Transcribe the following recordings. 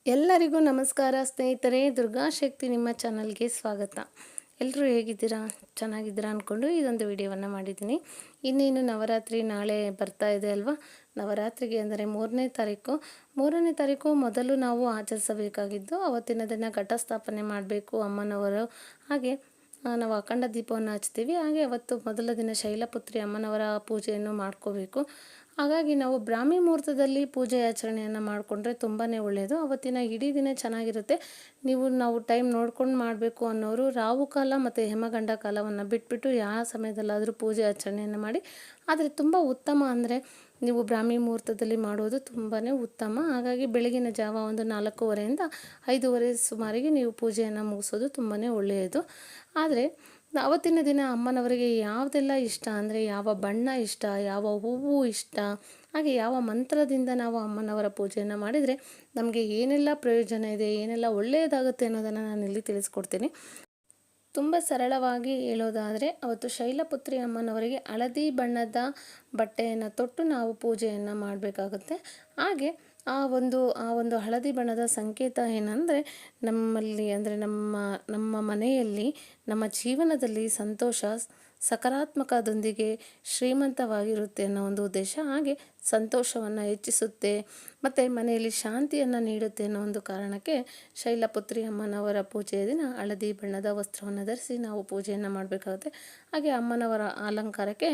ಎಲ್ಲರಿಗೂ ನಮಸ್ಕಾರ ಸ್ನೇಹಿತರೆ. ದುರ್ಗಾಶಕ್ತಿ ನಿಮ್ಮ ಚಾನಲ್ಗೆ ಸ್ವಾಗತ. ಎಲ್ಲರೂ ಹೇಗಿದ್ದೀರಾ? ಚೆನ್ನಾಗಿದ್ದೀರಾ ಅಂದ್ಕೊಂಡು ಇದೊಂದು ವಿಡಿಯೋವನ್ನು ಮಾಡಿದ್ದೀನಿ. ಇನ್ನೇನು ನವರಾತ್ರಿ ನಾಳೆ ಬರ್ತಾ ಇದೆ ಅಲ್ವಾ? ನವರಾತ್ರಿಗೆ ಅಂದರೆ ಮೂರನೇ ತಾರೀಕು ಮೊದಲು ನಾವು ಆಚರಿಸಬೇಕಾಗಿದ್ದು, ಅವತ್ತಿನ ದಿನ ಘಟಸ್ಥಾಪನೆ ಮಾಡಬೇಕು ಅಮ್ಮನವರು. ಹಾಗೆ ನಾವು ಅಖಂಡ ದೀಪವನ್ನು ಹಚ್ತೀವಿ. ಹಾಗೆ ಅವತ್ತು ಮೊದಲ ದಿನ ಶೈಲಪುತ್ರಿ ಅಮ್ಮನವರ ಪೂಜೆಯನ್ನು ಮಾಡ್ಕೋಬೇಕು. ಹಾಗಾಗಿ ನಾವು ಬ್ರಾಹ್ಮಿ ಮುಹೂರ್ತದಲ್ಲಿ ಪೂಜೆ ಆಚರಣೆಯನ್ನು ಮಾಡಿಕೊಂಡ್ರೆ ತುಂಬಾ ಒಳ್ಳೆಯದು. ಅವತ್ತಿನ ಇಡೀ ದಿನ ಚೆನ್ನಾಗಿರುತ್ತೆ. ನಾವು ಟೈಮ್ ನೋಡ್ಕೊಂಡು ಮಾಡಬೇಕು ಅನ್ನೋರು ರಾಹು ಕಾಲ ಮತ್ತು ಹೇಮಗಂಡ ಕಾಲವನ್ನು ಬಿಟ್ಬಿಟ್ಟು ಯಾವ ಸಮಯದಲ್ಲಾದರೂ ಪೂಜೆ ಆಚರಣೆಯನ್ನು ಮಾಡಿ. ಆದರೆ ತುಂಬ ಉತ್ತಮ ಅಂದರೆ ನೀವು ಬ್ರಾಹ್ಮಿ ಮುಹೂರ್ತದಲ್ಲಿ ಮಾಡೋದು ತುಂಬಾ ಉತ್ತಮ. ಹಾಗಾಗಿ ಬೆಳಗಿನ ಜಾವ ಒಂದು 4:30ಯಿಂದ 5:30 ಸುಮಾರಿಗೆ ನೀವು ಪೂಜೆಯನ್ನು ಮುಗಿಸೋದು ತುಂಬಾ ಒಳ್ಳೆಯದು. ಆದರೆ ಅವತ್ತಿನ ದಿನ ಅಮ್ಮನವರಿಗೆ ಯಾವುದೆಲ್ಲ ಇಷ್ಟ ಅಂದರೆ ಯಾವ ಬಣ್ಣ ಇಷ್ಟ, ಯಾವ ಹೂವು ಇಷ್ಟ, ಹಾಗೆ ಯಾವ ಮಂತ್ರದಿಂದ ನಾವು ಅಮ್ಮನವರ ಪೂಜೆಯನ್ನು ಮಾಡಿದರೆ ನಮಗೆ ಏನೆಲ್ಲ ಪ್ರಯೋಜನ ಇದೆ, ಏನೆಲ್ಲ ಒಳ್ಳೆಯದಾಗುತ್ತೆ ಅನ್ನೋದನ್ನು ನಾನು ಇಲ್ಲಿ ತಿಳಿಸ್ಕೊಡ್ತೀನಿ. ತುಂಬ ಸರಳವಾಗಿ ಹೇಳೋದಾದರೆ, ಅವತ್ತು ಶೈಲಪುತ್ರಿ ಅಮ್ಮನವರಿಗೆ ಹಳದಿ ಬಣ್ಣದ ಬಟ್ಟೆಯನ್ನು ತೊಟ್ಟು ನಾವು ಪೂಜೆಯನ್ನು ಮಾಡಬೇಕಾಗುತ್ತೆ. ಹಾಗೆ ಆ ಒಂದು ಹಳದಿ ಬಣ್ಣದ ಸಂಕೇತ ಏನಂದರೆ, ನಮ್ಮಲ್ಲಿ ಅಂದರೆ ನಮ್ಮ ಮನೆಯಲ್ಲಿ ನಮ್ಮ ಜೀವನದಲ್ಲಿ ಸಂತೋಷ ಸಕಾರಾತ್ಮಕದೊಂದಿಗೆ ಶ್ರೀಮಂತವಾಗಿರುತ್ತೆ ಅನ್ನೋ ಒಂದು ಉದ್ದೇಶ. ಹಾಗೆ ಸಂತೋಷವನ್ನು ಹೆಚ್ಚಿಸುತ್ತೆ ಮತ್ತು ಮನೆಯಲ್ಲಿ ಶಾಂತಿಯನ್ನು ನೀಡುತ್ತೆ ಅನ್ನೋ ಒಂದು ಕಾರಣಕ್ಕೆ ಶೈಲಪುತ್ರಿ ಅಮ್ಮನವರ ಪೂಜೆಯ ದಿನ ಹಳದಿ ಬಣ್ಣದ ವಸ್ತ್ರವನ್ನು ಧರಿಸಿ ನಾವು ಪೂಜೆಯನ್ನು ಮಾಡಬೇಕಾಗುತ್ತೆ. ಹಾಗೆ ಅಮ್ಮನವರ ಅಲಂಕಾರಕ್ಕೆ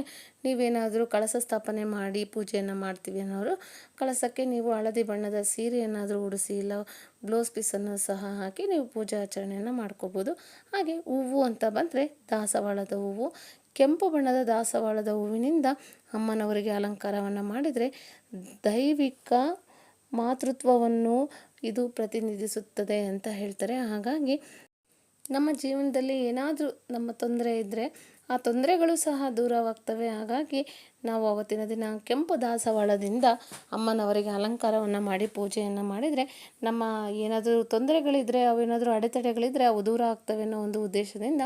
ನೀವೇನಾದರೂ ಕಳಶ ಸ್ಥಾಪನೆ ಮಾಡಿ ಪೂಜೆಯನ್ನು ಮಾಡ್ತೀವಿ ಅನ್ನೋರು ಕಳಶಕ್ಕೆ ನೀವು ಹಳದಿ ಬಣ್ಣದ ಸೀರೆಯನ್ನಾದರೂ ಉಡಿಸಿ, ಇಲ್ಲ ಬ್ಲೌಸ್ ಪೀಸನ್ನು ಸಹ ಹಾಕಿ ನೀವು ಪೂಜೆ ಆಚರಣೆಯನ್ನು ಮಾಡ್ಕೋಬೋದು. ಹಾಗೆ ಹೂವು ಅಂತ ಬಂದರೆ ದಾಸವಾಳದ ಹೂವು, ಕೆಂಪು ಬಣ್ಣದ ದಾಸವಾಳದ ಹೂವಿನಿಂದ ಅಮ್ಮನವರಿಗೆ ಅಲಂಕಾರವನ್ನು ಮಾಡಿದರೆ ದೈವಿಕ ಮಾತೃತ್ವವನ್ನು ಇದು ಪ್ರತಿನಿಧಿಸುತ್ತದೆ ಅಂತ ಹೇಳ್ತಾರೆ. ಹಾಗಾಗಿ ನಮ್ಮ ಜೀವನದಲ್ಲಿ ಏನಾದರೂ ನಮ್ಮ ತೊಂದರೆ ಇದ್ದರೆ ಆ ತೊಂದರೆಗಳು ಸಹ ದೂರವಾಗ್ತವೆ. ಹಾಗಾಗಿ ನಾವು ಅವತ್ತಿನ ದಿನ ಕೆಂಪು ದಾಸವಾಳದಿಂದ ಅಮ್ಮನವರಿಗೆ ಅಲಂಕಾರವನ್ನು ಮಾಡಿ ಪೂಜೆಯನ್ನು ಮಾಡಿದರೆ ನಮ್ಮ ಏನಾದರೂ ತೊಂದರೆಗಳಿದ್ದರೆ, ಅವೇನಾದರೂ ಅಡೆತಡೆಗಳಿದ್ದರೆ ಅವು ದೂರ ಆಗ್ತವೆ ಅನ್ನೋ ಒಂದು ಉದ್ದೇಶದಿಂದ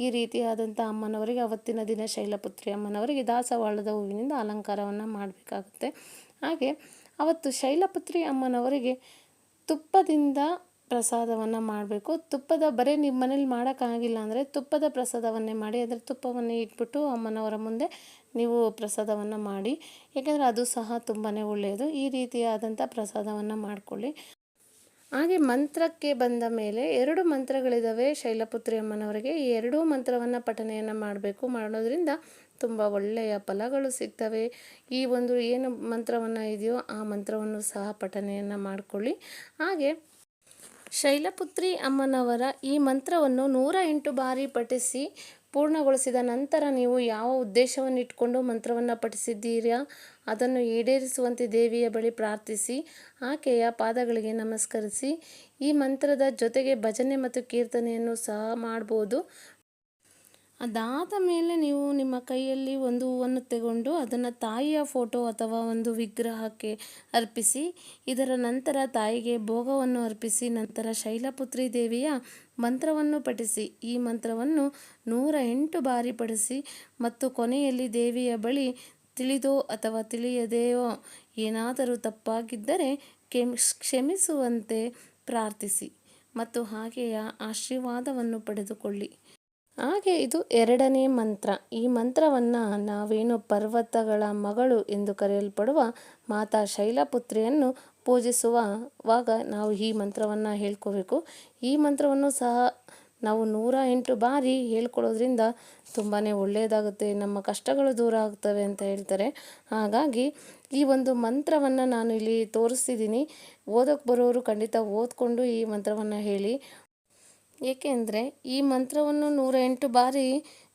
ಈ ರೀತಿಯಾದಂಥ ಅಮ್ಮನವರಿಗೆ ಅವತ್ತಿನ ದಿನ ಶೈಲಪುತ್ರಿ ಅಮ್ಮನವರಿಗೆ ದಾಸವಾಳದ ಹೂವಿನಿಂದ ಅಲಂಕಾರವನ್ನು ಮಾಡಬೇಕಾಗುತ್ತೆ. ಹಾಗೆ ಅವತ್ತು ಶೈಲಪುತ್ರಿ ಅಮ್ಮನವರಿಗೆ ತುಪ್ಪದಿಂದ ಪ್ರಸಾದವನ್ನು ಮಾಡಬೇಕು. ಬರೀ ನಿಮ್ಮ ಮನೇಲಿ ಮಾಡೋಕ್ಕಾಗಿಲ್ಲ ಅಂದರೆ ತುಪ್ಪದ ಪ್ರಸಾದವನ್ನೇ ಮಾಡಿ, ಅದರ ತುಪ್ಪವನ್ನೇ ಇಟ್ಬಿಟ್ಟು ಅಮ್ಮನವರ ಮುಂದೆ ನೀವು ಪ್ರಸಾದವನ್ನು ಮಾಡಿ. ಏಕೆಂದರೆ ಅದು ಸಹ ತುಂಬಾ ಒಳ್ಳೆಯದು. ಈ ರೀತಿಯಾದಂಥ ಪ್ರಸಾದವನ್ನು ಮಾಡಿಕೊಳ್ಳಿ. ಹಾಗೆ ಮಂತ್ರಕ್ಕೆ ಬಂದ ಮೇಲೆ 2 ಮಂತ್ರಗಳಿದ್ದಾವೆ ಶೈಲಪುತ್ರಿ ಅಮ್ಮನವರಿಗೆ. ಈ 2 ಮಂತ್ರವನ್ನು ಪಠನೆಯನ್ನು ಮಾಡೋದ್ರಿಂದ ತುಂಬ ಒಳ್ಳೆಯ ಫಲಗಳು ಸಿಗ್ತವೆ. ಈ ಒಂದು ಏನು ಮಂತ್ರವನ್ನು ಇದೆಯೋ ಆ ಮಂತ್ರವನ್ನು ಸಹ ಪಠನೆಯನ್ನು ಮಾಡಿಕೊಳ್ಳಿ. ಹಾಗೆ ಶೈಲಪುತ್ರಿ ಅಮ್ಮನವರ ಈ ಮಂತ್ರವನ್ನು 108 ಬಾರಿ ಪಠಿಸಿ ಪೂರ್ಣಗೊಳಿಸಿದ ನಂತರ ನೀವು ಯಾವ ಉದ್ದೇಶವನ್ನು ಇಟ್ಕೊಂಡು ಮಂತ್ರವನ್ನು ಪಠಿಸಿದ್ದೀರಾ ಅದನ್ನು ಈಡೇರಿಸುವಂತೆ ದೇವಿಯ ಬಳಿ ಪ್ರಾರ್ಥಿಸಿ ಆಕೆಯ ಪಾದಗಳಿಗೆ ನಮಸ್ಕರಿಸಿ ಈ ಮಂತ್ರದ ಜೊತೆಗೆ ಭಜನೆ ಮತ್ತು ಕೀರ್ತನೆಯನ್ನು ಸಹ ಮಾಡ್ಬೋದು. ಅದಾದ ಮೇಲೆ ನೀವು ನಿಮ್ಮ ಕೈಯಲ್ಲಿ ಒಂದು ಹೂವನ್ನು ತಗೊಂಡು ಅದನ್ನು ತಾಯಿಯ ಫೋಟೋ ಅಥವಾ ಒಂದು ವಿಗ್ರಹಕ್ಕೆ ಅರ್ಪಿಸಿ, ಇದರ ನಂತರ ತಾಯಿಗೆ ಭೋಗವನ್ನು ಅರ್ಪಿಸಿ, ನಂತರ ಶೈಲಪುತ್ರಿ ದೇವಿಯ ಮಂತ್ರವನ್ನು ಪಠಿಸಿ. ಈ ಮಂತ್ರವನ್ನು 108 ಬಾರಿ ಪಠಿಸಿ ಮತ್ತು ಕೊನೆಯಲ್ಲಿ ದೇವಿಯ ಬಳಿ ತಿಳಿದೋ ಅಥವಾ ತಿಳಿಯದೆಯೋ ಏನಾದರೂ ತಪ್ಪಾಗಿದ್ದರೆ ಕ್ಷಮಿಸುವಂತೆ ಪ್ರಾರ್ಥಿಸಿ ಮತ್ತು ಆಕೆಯ ಆಶೀರ್ವಾದವನ್ನು ಪಡೆದುಕೊಳ್ಳಿ. ಹಾಗೆ ಇದು 2ನೇ ಮಂತ್ರ. ಈ ಮಂತ್ರವನ್ನು ನಾವೇನು ಪರ್ವತಗಳ ಮಗಳು ಎಂದು ಕರೆಯಲ್ಪಡುವ ಮಾತಾ ಶೈಲಪುತ್ರಿಯನ್ನು ಪೂಜಿಸುವಾಗ ನಾವು ಈ ಮಂತ್ರವನ್ನು ಹೇಳ್ಕೋಬೇಕು. ಈ ಮಂತ್ರವನ್ನು ಸಹ ನಾವು 108 ಬಾರಿ ಹೇಳ್ಕೊಳ್ಳೋದ್ರಿಂದ ತುಂಬಾ ಒಳ್ಳೆಯದಾಗುತ್ತೆ, ನಮ್ಮ ಕಷ್ಟಗಳು ದೂರ ಆಗ್ತವೆ ಅಂತ ಹೇಳ್ತಾರೆ. ಹಾಗಾಗಿ ಈ ಒಂದು ಮಂತ್ರವನ್ನು ನಾನು ಇಲ್ಲಿ ತೋರಿಸ್ತಿದ್ದೀನಿ. ಓದೋಕ್ಕೆ ಬರೋರು ಖಂಡಿತ ಓದ್ಕೊಂಡು ಈ ಮಂತ್ರವನ್ನು ಹೇಳಿ. ಏಕೆಂದರೆ ಈ ಮಂತ್ರವನ್ನು 108 ಬಾರಿ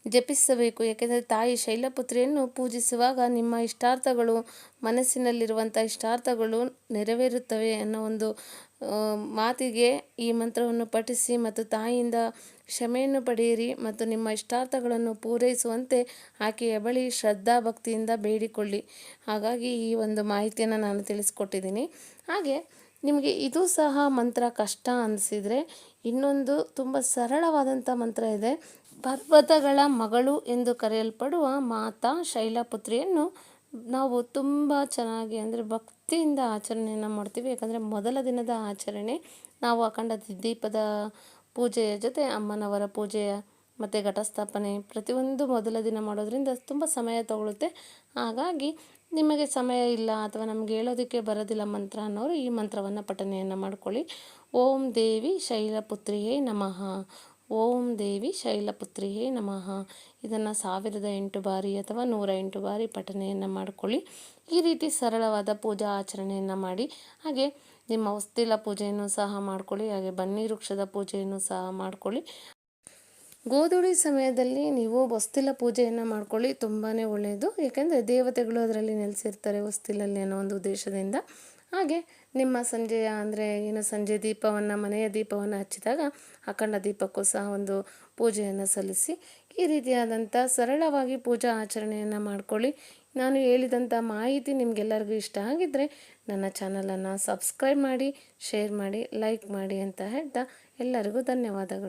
ಜಪಿಸಬೇಕು. ಏಕೆಂದರೆ ತಾಯಿ ಶೈಲಪುತ್ರಿಯನ್ನು ಪೂಜಿಸುವಾಗ ನಿಮ್ಮ ಇಷ್ಟಾರ್ಥಗಳು, ಮನಸ್ಸಿನಲ್ಲಿರುವಂಥ ಇಷ್ಟಾರ್ಥಗಳು ನೆರವೇರುತ್ತವೆ ಅನ್ನೋ ಒಂದು ಮಾತಿಗೆ ಈ ಮಂತ್ರವನ್ನು ಪಠಿಸಿ ಮತ್ತು ತಾಯಿಯಿಂದ ಕ್ಷಮೆಯನ್ನು ಪಡೆಯಿರಿ ಮತ್ತು ನಿಮ್ಮ ಇಷ್ಟಾರ್ಥಗಳನ್ನು ಪೂರೈಸುವಂತೆ ಆಕೆಯ ಬಳಿ ಶ್ರದ್ಧಾ ಭಕ್ತಿಯಿಂದ ಬೇಡಿಕೊಳ್ಳಿ. ಹಾಗಾಗಿ ಈ ಒಂದು ಮಾಹಿತಿಯನ್ನು ನಾನು ತಿಳಿಸ್ಕೊಟ್ಟಿದ್ದೀನಿ. ಹಾಗೆ ನಿಮಗೆ ಇದು ಸಹ ಮಂತ್ರ ಕಷ್ಟ ಅನಿಸಿದರೆ ಇನ್ನೊಂದು ತುಂಬ ಸರಳವಾದಂಥ ಮಂತ್ರ ಇದೆ. ಪರ್ವತಗಳ ಮಗಳು ಎಂದು ಕರೆಯಲ್ಪಡುವ ಮಾತಾ ಶೈಲಪುತ್ರಿಯನ್ನು ನಾವು ತುಂಬ ಚೆನ್ನಾಗಿ ಅಂದರೆ ಭಕ್ತಿಯಿಂದ ಆಚರಣೆಯನ್ನು ಮಾಡ್ತೀವಿ. ಯಾಕಂದರೆ ಮೊದಲ ದಿನದ ಆಚರಣೆ ನಾವು ಅಖಂಡ ದೀಪದ ಪೂಜೆಯ ಜೊತೆ ಅಮ್ಮನವರ ಪೂಜೆಯ ಮತ್ತು ಘಟಸ್ಥಾಪನೆ ಪ್ರತಿಯೊಂದು ಮೊದಲ ದಿನ ಮಾಡೋದ್ರಿಂದ ತುಂಬ ಸಮಯ ತಗೊಳುತ್ತೆ. ಹಾಗಾಗಿ ನಿಮಗೆ ಸಮಯ ಇಲ್ಲ ಅಥವಾ ನಮ್ಗೆ ಹೇಳೋದಕ್ಕೆ ಬರೋದಿಲ್ಲ ಮಂತ್ರ ಅನ್ನೋರು ಈ ಮಂತ್ರವನ್ನು ಪಠನೆಯನ್ನು ಮಾಡ್ಕೊಳ್ಳಿ. ಓಂ ದೇವಿ ಶೈಲಪುತ್ರಿಯೇ ನಮಃ, ಓಂ ದೇವಿ ಶೈಲಪುತ್ರಿಯೇ ನಮಃ. ಇದನ್ನು 1008 ಬಾರಿ ಅಥವಾ 108 ಬಾರಿ ಪಠನೆಯನ್ನು ಮಾಡಿಕೊಳ್ಳಿ. ಈ ರೀತಿ ಸರಳವಾದ ಪೂಜಾ ಆಚರಣೆಯನ್ನು ಮಾಡಿ. ಹಾಗೆ ನಿಮ್ಮ ಹೊಸ್ತಿಲ ಪೂಜೆಯನ್ನು ಸಹ ಮಾಡ್ಕೊಳ್ಳಿ. ಹಾಗೆ ಬನ್ನಿ ವೃಕ್ಷದ ಪೂಜೆಯನ್ನು ಸಹ ಮಾಡ್ಕೊಳ್ಳಿ. ಗೋಧೂಳಿ ಸಮಯದಲ್ಲಿ ನೀವು ಹೊಸ್ತಿಲ ಪೂಜೆಯನ್ನು ಮಾಡ್ಕೊಳ್ಳಿ, ತುಂಬಾ ಒಳ್ಳೆಯದು. ಏಕೆಂದರೆ ದೇವತೆಗಳು ಅದರಲ್ಲಿ ನೆಲೆಸಿರ್ತಾರೆ ಹೊಸ್ತಿಲಲ್ಲಿ ಅನ್ನೋ ಒಂದು ಉದ್ದೇಶದಿಂದ. ಹಾಗೆ ನಿಮ್ಮ ಸಂಜೆಯ ಅಂದರೆ ಸಂಜೆ ದೀಪವನ್ನು ಮನೆಯ ದೀಪವನ್ನು ಹಚ್ಚಿದಾಗ ಅಖಂಡ ದೀಪಕ್ಕೂ ಸಹ ಒಂದು ಪೂಜೆಯನ್ನು ಸಲ್ಲಿಸಿ ಈ ರೀತಿಯಾದಂಥ ಸರಳವಾಗಿ ಪೂಜಾ ಆಚರಣೆಯನ್ನು ಮಾಡ್ಕೊಳ್ಳಿ. ನಾನು ಹೇಳಿದಂಥ ಮಾಹಿತಿ ನಿಮಗೆಲ್ಲರಿಗೂ ಇಷ್ಟ ಆಗಿದ್ದರೆ ನನ್ನ ಚಾನಲನ್ನು ಸಬ್ಸ್ಕ್ರೈಬ್ ಮಾಡಿ, ಶೇರ್ ಮಾಡಿ, ಲೈಕ್ ಮಾಡಿ ಅಂತ ಹೇಳ್ತಾ ಎಲ್ಲರಿಗೂ ಧನ್ಯವಾದಗಳು.